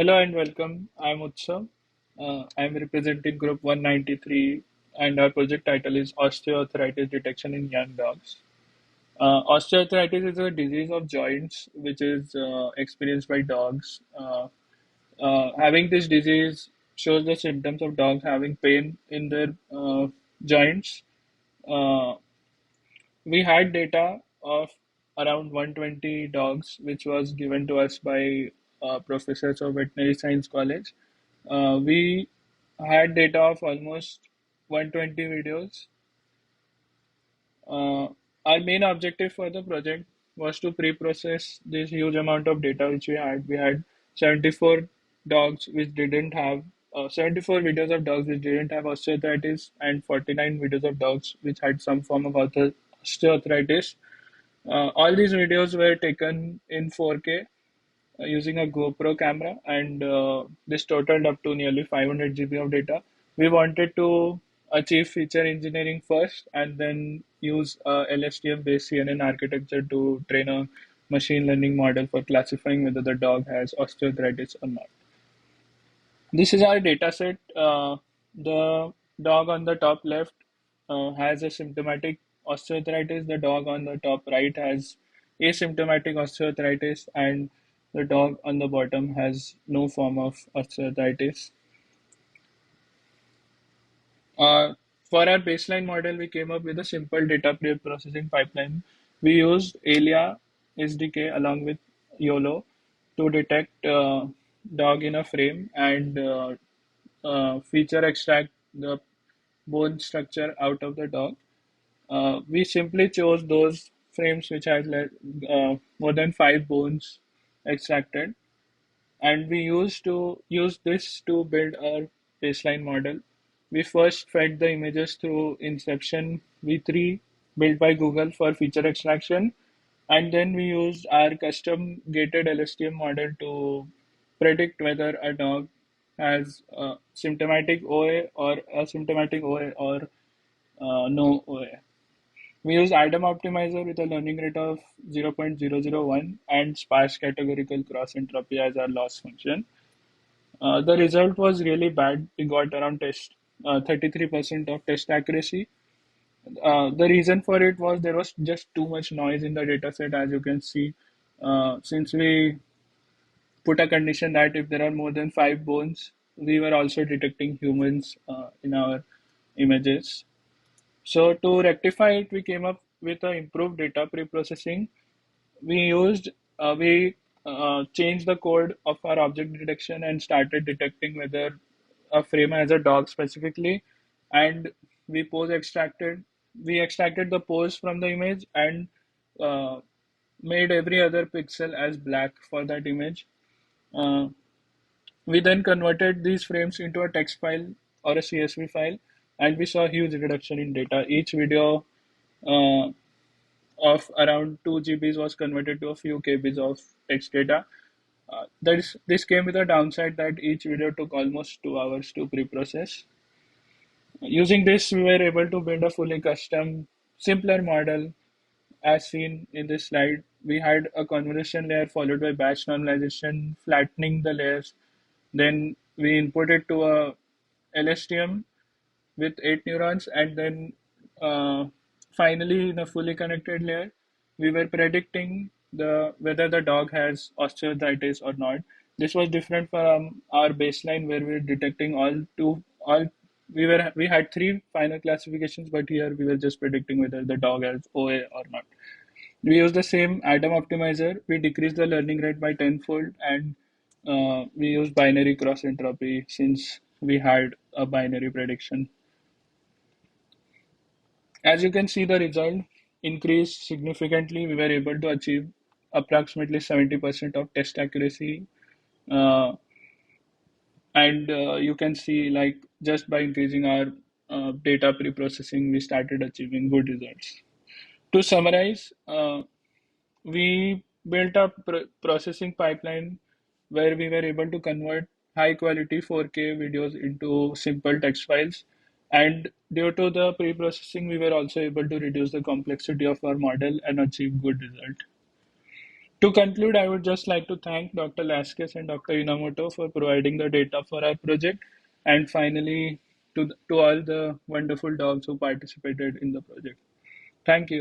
Hello and welcome. I'm Utsav. I'm representing Group 193, and our project title is Osteoarthritis Detection in Young Dogs. Osteoarthritis is a disease of joints which is experienced by dogs. Having this disease shows the symptoms of dogs having pain in their joints. Uh, we had data of around 120 dogs, which was given to us by professors of veterinary science college. We had data of almost 120 videos. Uh, our main objective for the project was to pre-process this huge amount of data which we had. We had 74 dogs which didn't have 74 videos of dogs which didn't have osteoarthritis and 49 videos of dogs which had some form of osteoarthritis. All these videos were taken in 4K using a GoPro camera, and this totaled up to nearly 500 GB of data. We wanted to achieve feature engineering first and then use LSTM based CNN architecture to train a machine learning model for classifying whether the dog has osteoarthritis or not. This is our data set. The dog on the top left has a symptomatic osteoarthritis. The dog on the top right has asymptomatic osteoarthritis, and the dog on the bottom has no form of osteoarthritis. Uh, for our baseline model, we came up with a simple data pre-processing pipeline. We used Alia SDK along with YOLO to detect dog in a frame and feature extract the bone structure out of the dog. We simply chose those frames which had more than 5 bones extracted, and we used to use this to build our baseline model. We first fed the images through Inception V3 built by Google for feature extraction, and then we used our custom gated LSTM model to predict whether a dog has symptomatic OA or asymptomatic OA or no OA. We use Adam optimizer with a learning rate of 0.001 and sparse categorical cross entropy as our loss function. The result was really bad. We got around 33% of test accuracy. The reason for it was there was just too much noise in the data set, as you can see. Since we put a condition that if there are more than 5 bones, we were also detecting humans in our images. So to rectify it, we came up with an improved data pre-processing. We changed the code of our object detection and started detecting whether a frame has a dog specifically, and we pose extracted we extracted the pose from the image and uh, made every other pixel as black for that image. Uh, we then converted these frames into a text file or a CSV file, and we saw a huge reduction in data. Each video uh, of around 2 GBs was converted to a few KBs of text data. This came with a downside that each video took almost 2 hours to pre-process. Using this, we were able to build a fully custom, simpler model as seen in this slide. We had a convolution layer followed by batch normalization, flattening the layers. Then we input it to a LSTM with 8 neurons, and then uh, finally in a fully connected layer, we were predicting the whether the dog has osteoarthritis or not. This was different from our baseline where we were detecting all we had three final classifications, but here we were just predicting whether the dog has OA or not. We use the same Adam optimizer. We decrease the learning rate by tenfold, and we use binary cross entropy since we had a binary prediction. As you can see, the result increased significantly. We were able to achieve approximately 70% of test accuracy. Uh, and you can see, like, just by increasing our data pre-processing, we started achieving good results. To summarize, we built a processing pipeline where we were able to convert high quality 4K videos into simple text files. And due to the pre-processing, we were also able to reduce the complexity of our model and achieve good result. To conclude, I would just like to thank Dr. Laskis and Dr. Inamoto for providing the data for our project, and finally to all the wonderful dogs who participated in the project. Thank you.